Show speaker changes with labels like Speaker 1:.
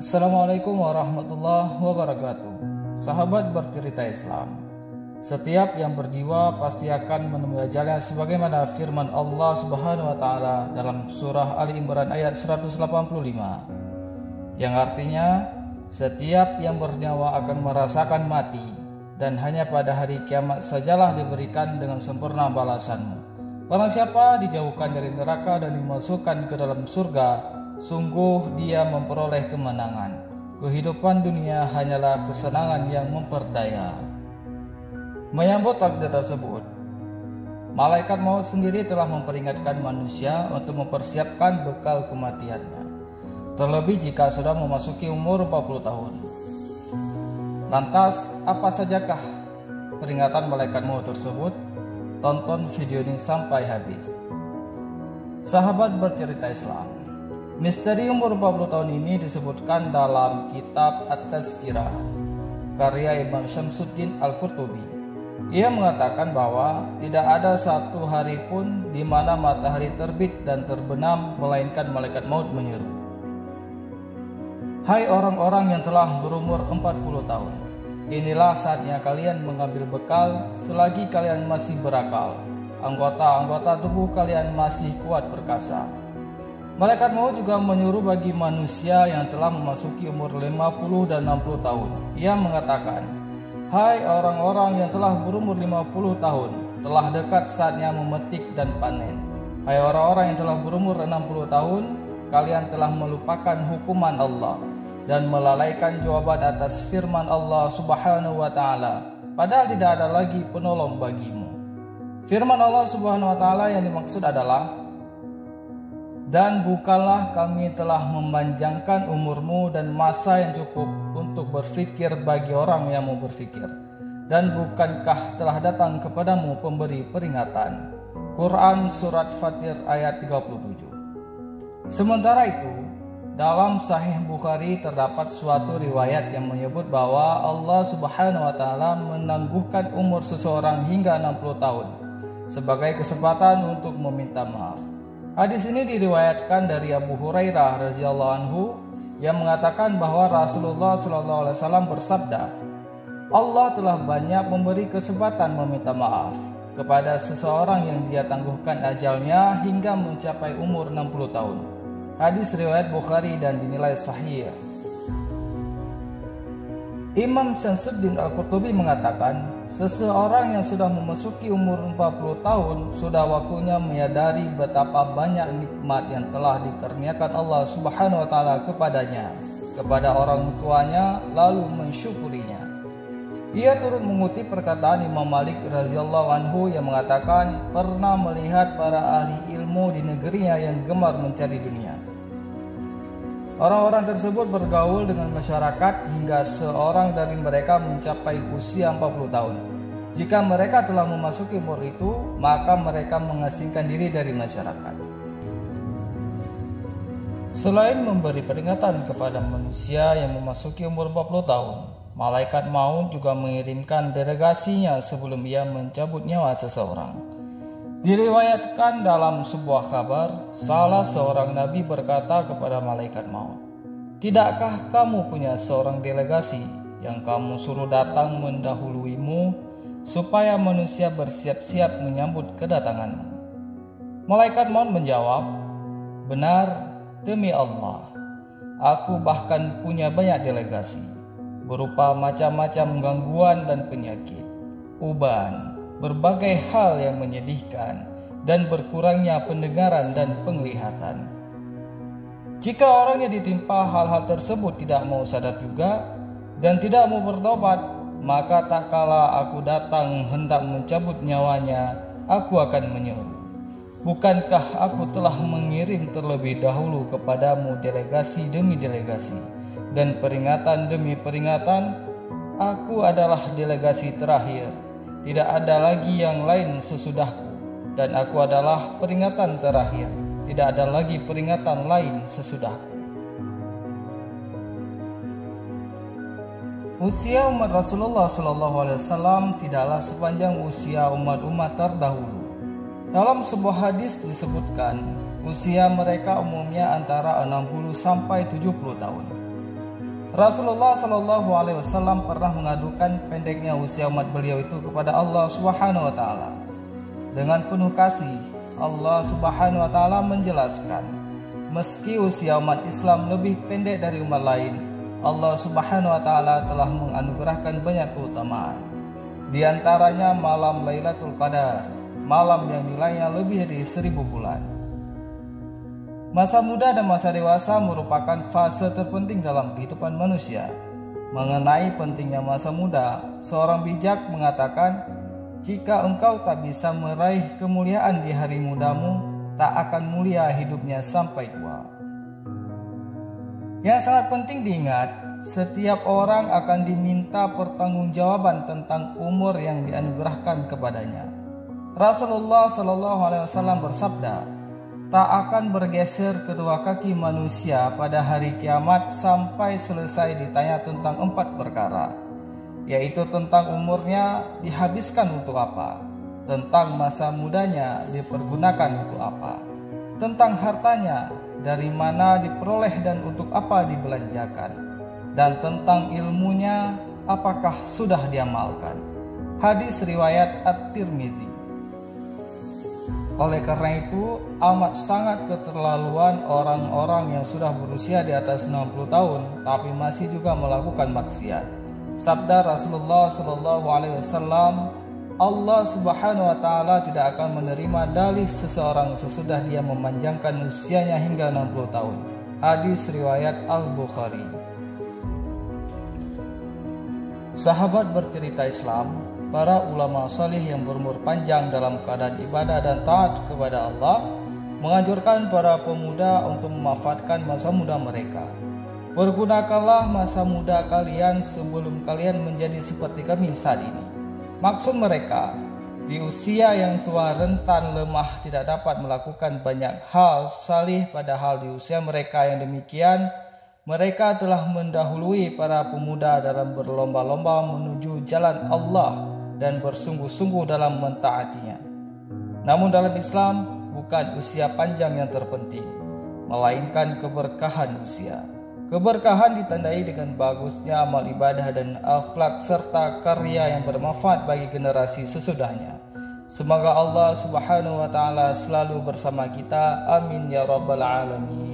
Speaker 1: Assalamualaikum warahmatullahi wabarakatuh. Sahabat bercerita Islam, setiap yang berjiwa pasti akan menemui ajalnya, sebagaimana firman Allah Subhanahu wa taala dalam surah Ali Imran ayat 185, yang artinya setiap yang bernyawa akan merasakan mati, dan hanya pada hari kiamat sajalah diberikan dengan sempurna balasanmu. Barang siapa dijauhkan dari neraka dan dimasukkan ke dalam surga, sungguh dia memperoleh kemenangan. Kehidupan dunia hanyalah kesenangan yang memperdaya. Menyambut takdir tersebut, malaikat maut sendiri telah memperingatkan manusia untuk mempersiapkan bekal kematiannya, terlebih jika sudah memasuki umur 40 tahun. Lantas, apa sajakah peringatan malaikat maut tersebut? Tonton video ini sampai habis. Sahabat bercerita Islam, misteri umur 40 tahun ini disebutkan dalam kitab At-Tazkirah karya Imam Syamsuddin Al-Qurtubi. Ia mengatakan bahwa tidak ada satu hari pun di mana matahari terbit dan terbenam melainkan malaikat maut menyeru, "Hai orang-orang yang telah berumur 40 tahun, inilah saatnya kalian mengambil bekal selagi kalian masih berakal. Anggota-anggota tubuh kalian masih kuat perkasa." Malaikat maut juga menyuruh bagi manusia yang telah memasuki umur 50 dan 60 tahun. Ia mengatakan, "Hai orang-orang yang telah berumur 50 tahun, telah dekat saatnya memetik dan panen. Hai orang-orang yang telah berumur 60 tahun, kalian telah melupakan hukuman Allah dan melalaikan jawaban atas firman Allah Subhanahu wa taala, padahal tidak ada lagi penolong bagimu." Firman Allah Subhanahu wa taala yang dimaksud adalah, "Dan bukanlah kami telah memanjangkan umurmu dan masa yang cukup untuk berfikir bagi orang yang mau berfikir. Dan bukankah telah datang kepadamu pemberi peringatan?" Quran Surat Fatir ayat 37. Sementara itu, dalam Sahih Bukhari terdapat suatu riwayat yang menyebut bahwa Allah Subhanahu wa taala menangguhkan umur seseorang hingga 60 tahun sebagai kesempatan untuk meminta maaf. Hadis ini diriwayatkan dari Abu Hurairah radhiyallahu anhu yang mengatakan bahwa Rasulullah sallallahu alaihi wasallam bersabda, "Allah telah banyak memberi kesempatan meminta maaf kepada seseorang yang dia tangguhkan ajalnya hingga mencapai umur 60 tahun." Hadis riwayat Bukhari dan dinilai sahih. Imam Syamsuddin Al-Qurtubi mengatakan, seseorang yang sudah memasuki umur 40 tahun sudah waktunya menyadari betapa banyak nikmat yang telah dikaruniakan Allah Subhanahu wa taala kepadanya, kepada orang tuanya, lalu mensyukurinya. Ia turut mengutip perkataan Imam Malik radhiyallahu anhu yang mengatakan pernah melihat para ahli ilmu di negerinya yang gemar mencari dunia. Orang-orang tersebut bergaul dengan masyarakat hingga seorang dari mereka mencapai usia 40 tahun. Jika mereka telah memasuki umur itu, maka mereka mengasingkan diri dari masyarakat. Selain memberi peringatan kepada manusia yang memasuki umur 40 tahun, malaikat maut juga mengirimkan delegasinya sebelum ia mencabut nyawa seseorang. Diriwayatkan dalam sebuah kabar, salah seorang nabi berkata kepada malaikat maut, "Tidakkah kamu punya seorang delegasi yang kamu suruh datang mendahuluimu supaya manusia bersiap-siap menyambut kedatanganmu?" Malaikat maut menjawab, "Benar, demi Allah, aku bahkan punya banyak delegasi, berupa macam-macam gangguan dan penyakit, uban, berbagai hal yang menyedihkan, dan berkurangnya pendengaran dan penglihatan. Jika orang yang ditimpa hal-hal tersebut tidak mau sadar juga dan tidak mau bertobat, maka tak kala aku datang hendak mencabut nyawanya, aku akan menyeru, 'Bukankah aku telah mengirim terlebih dahulu kepadamu delegasi demi delegasi dan peringatan demi peringatan? Aku adalah delegasi terakhir. Tidak ada lagi yang lain sesudahku, dan aku adalah peringatan terakhir. Tidak ada lagi peringatan lain sesudahku.'" Usia umat Rasulullah SAW tidaklah sepanjang usia umat-umat terdahulu. Dalam sebuah hadis disebutkan, usia mereka umumnya antara 60 sampai 70 tahun. Rasulullah Shallallahu Alaihi Wasallam pernah mengadukan pendeknya usia umat beliau itu kepada Allah Subhanahu Wa Taala. Dengan penuh kasih, Allah Subhanahu Wa Taala menjelaskan, meski usia umat Islam lebih pendek dari umat lain, Allah Subhanahu Wa Taala telah menganugerahkan banyak keutamaan. Di antaranya malam Lailatul Qadar, malam yang nilainya lebih dari 1000 bulan. Masa muda dan masa dewasa merupakan fase terpenting dalam kehidupan manusia. Mengenai pentingnya masa muda, seorang bijak mengatakan, jika engkau tak bisa meraih kemuliaan di hari mudamu, tak akan mulia hidupnya sampai tua. Yang sangat penting diingat, setiap orang akan diminta pertanggungjawaban tentang umur yang dianugerahkan kepadanya. Rasulullah Shallallahu Alaihi Wasallam bersabda, tak akan bergeser kedua kaki manusia pada hari kiamat sampai selesai ditanya tentang 4 perkara, yaitu tentang umurnya dihabiskan untuk apa, tentang masa mudanya dipergunakan untuk apa, tentang hartanya dari mana diperoleh dan untuk apa dibelanjakan, dan tentang ilmunya apakah sudah diamalkan. Hadis riwayat At-Tirmidzi. Oleh karena itu, amat sangat keterlaluan orang-orang yang sudah berusia di atas 60 tahun tapi masih juga melakukan maksiat. Sabda Rasulullah Shallallahu Alaihi Wasallam, Allah Subhanahu Wa Taala tidak akan menerima dalih seseorang sesudah dia memanjangkan usianya hingga 60 tahun. Hadis riwayat Al-Bukhari. Sahabat bercerita Islam, para ulama salih yang berumur panjang dalam keadaan ibadah dan taat kepada Allah menganjurkan para pemuda untuk memanfaatkan masa muda mereka. Pergunakanlah masa muda kalian sebelum kalian menjadi seperti kami saat ini. Maksud mereka, di usia yang tua, rentan, lemah, tidak dapat melakukan banyak hal salih, padahal di usia mereka yang demikian, mereka telah mendahului para pemuda dalam berlomba-lomba menuju jalan Allah dan bersungguh-sungguh dalam mentaatinya. Namun dalam Islam, bukan usia panjang yang terpenting, melainkan keberkahan usia. Keberkahan ditandai dengan bagusnya amal ibadah dan akhlak serta karya yang bermanfaat bagi generasi sesudahnya. Semoga Allah Subhanahu Wa Taala selalu bersama kita. Amin ya rabbal alamin.